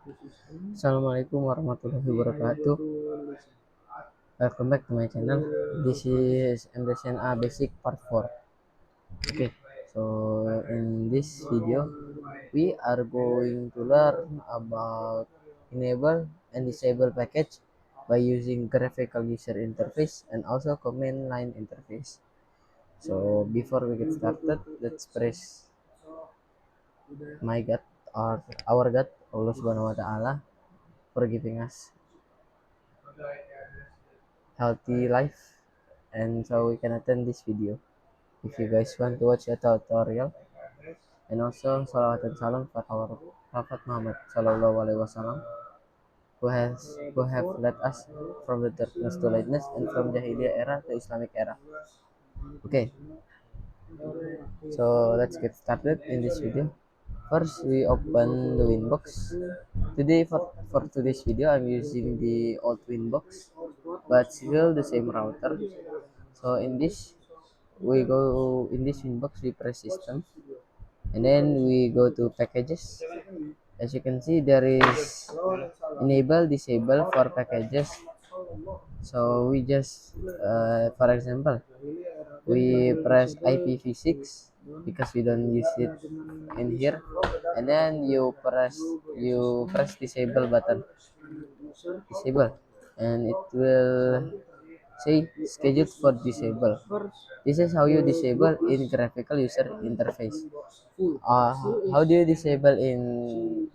Assalamualaikum warahmatullahi wabarakatuh. Welcome back to my channel. This is MDSNA Basic Part 4. Okay, so in this video, we are going to learn about enable and disable package by using graphical user interface and also command line interface. So before we get started, let's praise my God or our God, Allah Subhanahu wa Ta'ala, for giving us healthy life, and so we can attend this video. If you guys want to watch a tutorial, and also salawat and salam for our Prophet Muhammad Sallallahu Alaihi Wasallam, who have led us from the darkness to lightness and from Jahiliyah era to Islamic era. Okay, so let's get started in this video. First, we open the Winbox. Today, for today's video, I'm using the old Winbox, but still the same router. So in this, we go in this Winbox, we press system, and then we go to packages. As you can see, there is enable, disable for packages. So we just, for example, we press IPv6 because we don't use it in here, and then you press disable button, disable, and it will say scheduled for disable. This is how you disable in graphical user interface. uh, how do you disable in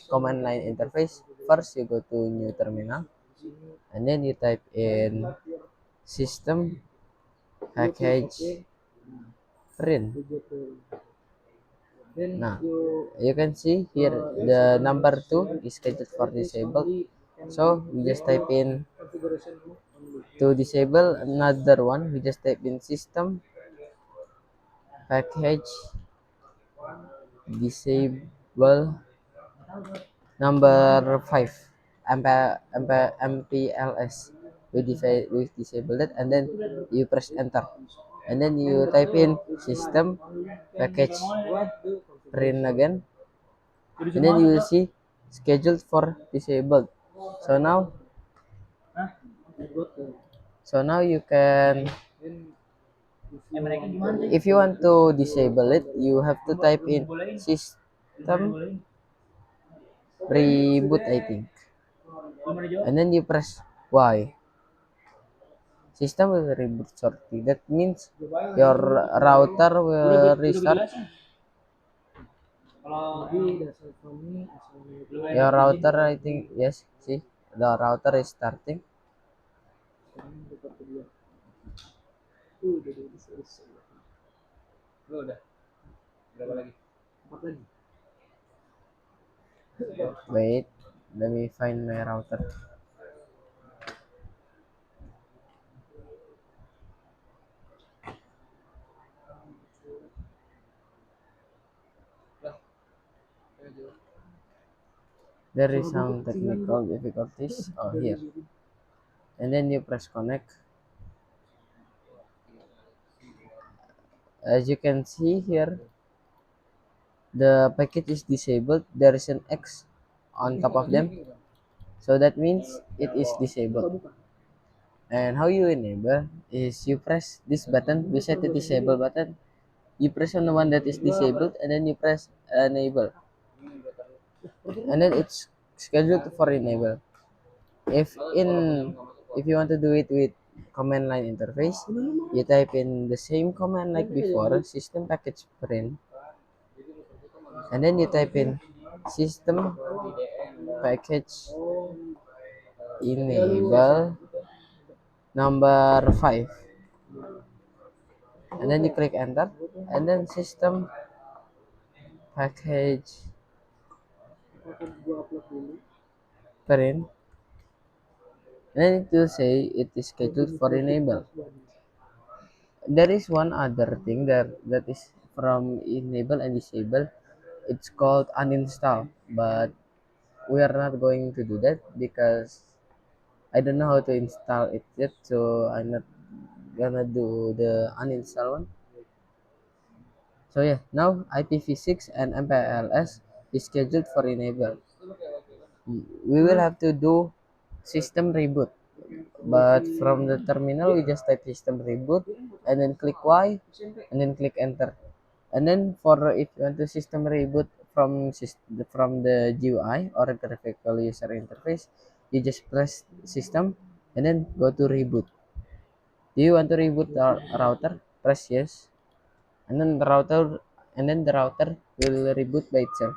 command line interface? First, you go to new terminal, and then you type in system package print. Nah, you can see here the number 2 is scheduled for disabled. So we just type in to disable another one. We just type in system package disable number 5 MPLS. We disable that, and then you press enter, and then you type in system package print again, and then you will see scheduled for disabled. So now you can, if you want to disable it, you have to type in system reboot, I think, and then you press Y. System will reboot shortly. That means your router will restart. Your router, I think, yes. See, the router is starting. Wait, let me find my router. There is some technical difficulties. Oh, here. And then you press connect. As you can see here, the package is disabled. There is an X on top of them. So that means it is disabled. And how you enable is you press this button beside the disable button. You press on the one that is disabled, and then you press enable, and then it's scheduled for enable. If you want to do it with command line interface, you type in the same command like before, system package print, and then you type in system package enable number 5, and then you click enter, and then system package print, and then it will say it is scheduled for enable. There is one other thing that is from enable and disable. It's called uninstall, but we are not going to do that because I don't know how to install it yet, so I'm not gonna do the uninstall one. So yeah, now IPv6 and MPLS is scheduled for enable. we will have to do system reboot. But from the terminal, we just type system reboot and then click Y and then click enter. And then for if you want to system reboot from the GUI or graphical user interface, you just press system and then go to reboot. Do you want to reboot the router? Press yes, and then the router will reboot by itself.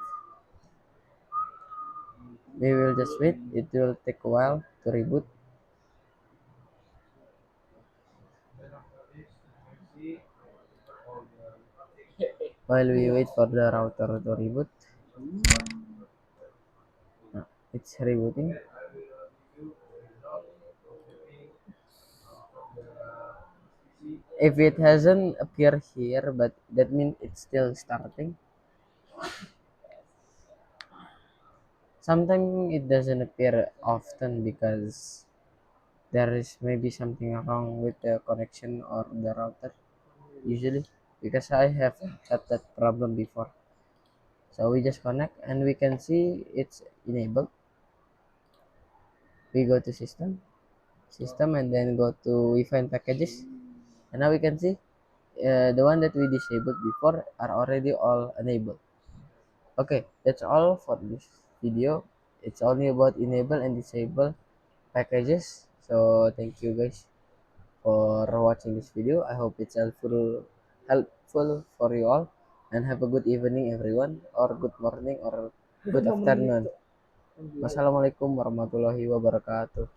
We will just wait. It will take a while to reboot. While we wait for the router to reboot, it's rebooting. If it hasn't appeared here, but that means it's still starting. Sometimes it doesn't appear often because there is maybe something wrong with the connection or the router. Usually, because I have had that problem before. So we just connect and we can see it's enabled. We go to system, and then go to we find packages, and now we can see the one that we disabled before are already all enabled. Okay, that's all for this video. It's only about enable and disable packages. So thank you guys for watching this video. I hope it's helpful for you all, and have a good evening everyone, or good morning, or good afternoon. Wassalamualaikum warahmatullahi wabarakatuh.